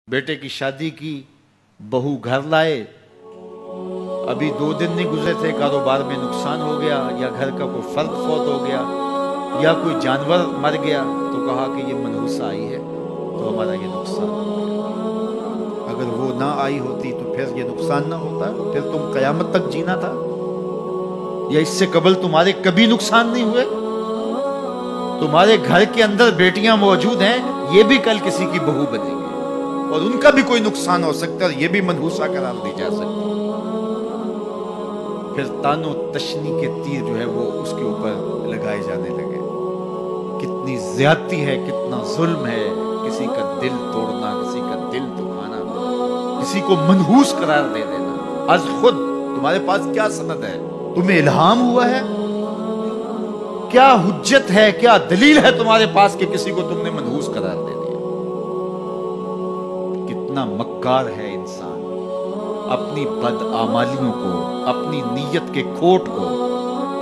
बेटे की शादी की, बहू घर लाए, अभी 2 दिन नहीं गुजरे थे, कारोबार में नुकसान हो गया, या घर का कोई फर्द फौत हो गया, या कोई जानवर मर गया, तो कहा कि ये मनहूसा आई है तो हमारा ये नुकसान हो गया। अगर वो ना आई होती तो फिर ये नुकसान ना होता, फिर तुम कयामत तक जीना था, या इससे कबल तुम्हारे कभी नुकसान नहीं हुए। तुम्हारे घर के अंदर बेटियां मौजूद हैं, ये भी कल किसी की बहू बनेंगी और उनका भी कोई नुकसान हो सकता है और ये भी मनहूसा करार दी जा सकती है। फिर तानो तशनी के तीर जो है वो उसके ऊपर लगाए जाने लगे। कितनी ज्यादती है, कितना जुल्म है, किसी का दिल तोड़ना, किसी का दिल दुखाना, किसी को मनहूस करार दे देना। आज खुद तुम्हारे पास क्या सनद है? तुम्हें इल्हाम हुआ है? क्या हुज्जत है, क्या दलील है तुम्हारे पास कि किसी को तुमने मनहूस करार दे दिया? कितना मक्कार है इंसान, अपनी बदआमालियों को, अपनी नीयत के खोट को,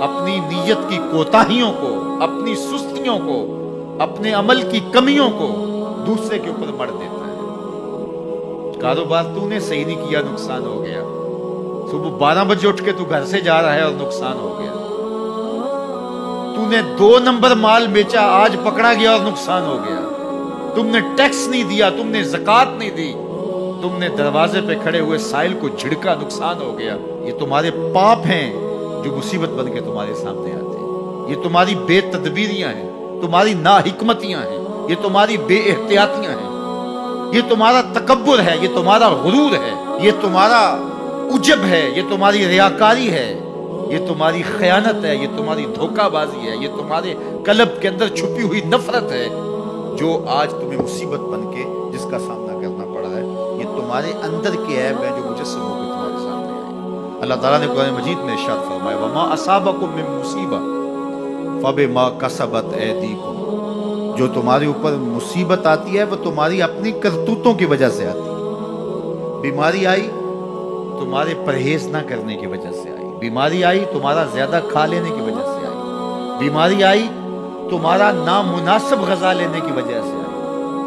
अपनी नीयत की कोताहियों को, अपनी सुस्तियों को, अपने अमल की कमियों को दूसरे के ऊपर मढ़ देता है। कारोबार तूने सही नहीं किया, नुकसान हो गया। सुबह 12 बजे उठ के तू घर से जा रहा है और नुकसान हो गया। तूने 2 नंबर माल बेचा, आज पकड़ा गया और नुकसान हो गया। तुमने टैक्स नहीं दिया, तुमने ज़कात नहीं दी, तुमने दरवाजे पे खड़े हुए साइल को झिड़का, नुकसान हो गया। ये तुम्हारे पाप हैं जो मुसीबत बन के तुम्हारे सामने आते हैं। ये तुम्हारी बेतदबीरियां हैं, तुम्हारी नाहिकमतियां हैं, ये तुम्हारी बेएहतियातियां हैं, ये तुम्हारा तकब्बुर है, ये तुम्हारा गुरूर है, ये तुम्हारा उजब है, ये तुम्हारी रियाकारी है, ये तुम्हारी खयानत है, ये तुम्हारी धोखाबाजी है, ये तुम्हारे कल्ब के अंदर छुपी हुई नफरत है जो आज तुम्हें मुसीबत बन के जिसका सामना करना पड़ा है। ये तुम्हारे अंदर के ऐब है जो मुजस्सम होकर तुम्हारे सामने आए। अल्लाह ताला ने कुरान मजीद में इरशाद फरमाया, वमा असाबकुम मिन मुसीबा फबिमा कसबत ऐदीकुम। जो तुम्हारे ऊपर मुसीबत आती है वो तुम्हारी अपनी करतूतों की वजह से आती है। बीमारी आई तुम्हारे परहेज ना करने की वजह से आई, बीमारी आई तुम्हारा ज्यादा खा लेने की वजह से आई, बीमारी आई तुम्हारा नामुनासिब गजा लेने की वजह से आई,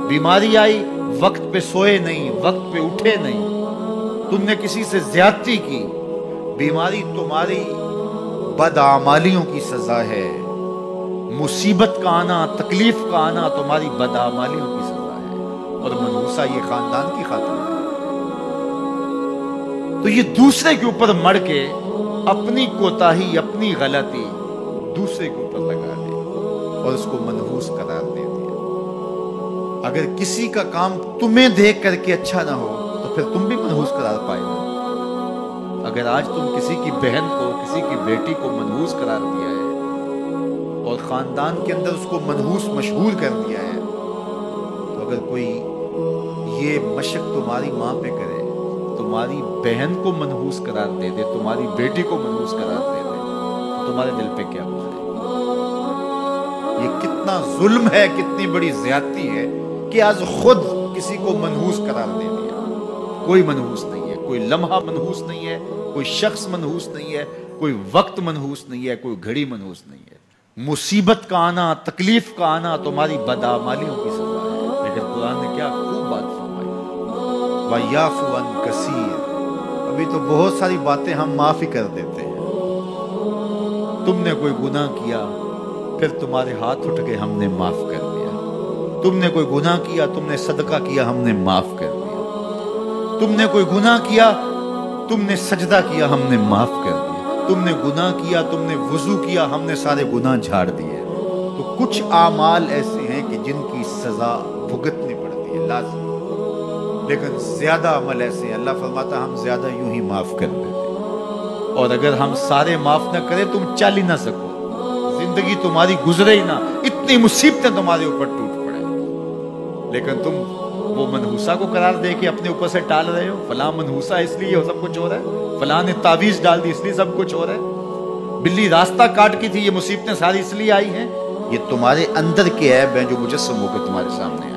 बीमारी आई वक्त पे सोए नहीं, वक्त पे उठे नहीं, तुमने किसी से ज्यादती की, बीमारी तुम्हारी बदआमालियों की सजा है। मुसीबत का आना, तकलीफ का आना तुम्हारी बदआमालियों की सजा है। और मनहूसा ये खानदान की खातिर है। तो ये दूसरे के ऊपर मर के अपनी कोताही, अपनी गलती दूसरे के ऊपर लगा दे और उसको मनहूस करार दे दिया। अगर किसी का काम तुम्हें देख करके अच्छा ना हो तो फिर तुम भी मनहूस करार पाएगा। अगर आज तुम किसी की बहन को, किसी की बेटी को मनहूस करार दिया है और खानदान के अंदर उसको मनहूस मशहूर कर दिया है, तो अगर कोई ये मशक तुम्हारी माँ पे करे, तुम्हारी बहन को मनहूस करार दे दे, तुम्हारी बेटी को मनहूस करार दे दे, तो तुम्हारे दिल पे क्या गुजरे? ये कितना जुल्म है, कितनी बड़ी ज्यादती है कि आज खुद किसी को मनहूस करार दे दिया। कोई मनहूस नहीं है, कोई लम्हा मनहूस नहीं है, कोई शख्स मनहूस नहीं है, कोई वक्त मनहूस नहीं है, कोई घड़ी मनहूस नहीं है। मुसीबत का आना, तकलीफ का आना तुम्हारी बदआमालियों की सजा है। लेकिन कुरान ने क्या खूब बात फरमाई, वयाफु अन कसीर। अभी तो बहुत सारी बातें हम माफ ही कर देते हैं। तुमने कोई गुनाह किया, फिर तुम्हारे हाथ उठ के हमने माफ कर दिया। तुमने कोई गुनाह किया, तुमने सदका किया, हमने माफ कर दिया। तुमने कोई गुनाह किया, तुमने सजदा किया, हमने माफ कर दिया। तुमने गुनाह किया, तुमने वुजू किया, हमने सारे गुनाह झाड़ दिए। तो कुछ आमाल ऐसे हैं कि जिनकी सजा भुगतनी पड़ती है लाज़िम, लेकिन ज्यादा अमल ऐसे हैं अल्लाह फरमाता हम ज्यादा यूं ही माफ कर देते। और अगर हम सारे माफ ना करें तुम चल ही ना सको, जिंदगी तुम्हारी गुजरे ही ना, इतनी मुसीबतें तुम्हारे ऊपर टूट पड़े। लेकिन तुम वो मनहूसा को करार दे के अपने ऊपर से टाल रहे हो। फलां मनहूसा इसलिए ये सब कुछ हो रहा है, फलां ने तावीज डाल दी इसलिए सब कुछ हो रहा है, बिल्ली रास्ता काट की थी, ये मुसीबतें सारी इसलिए आई हैं। ये तुम्हारे अंदर के ऐब हैं जो मुजस्सम होकर तुम्हारे सामने आए।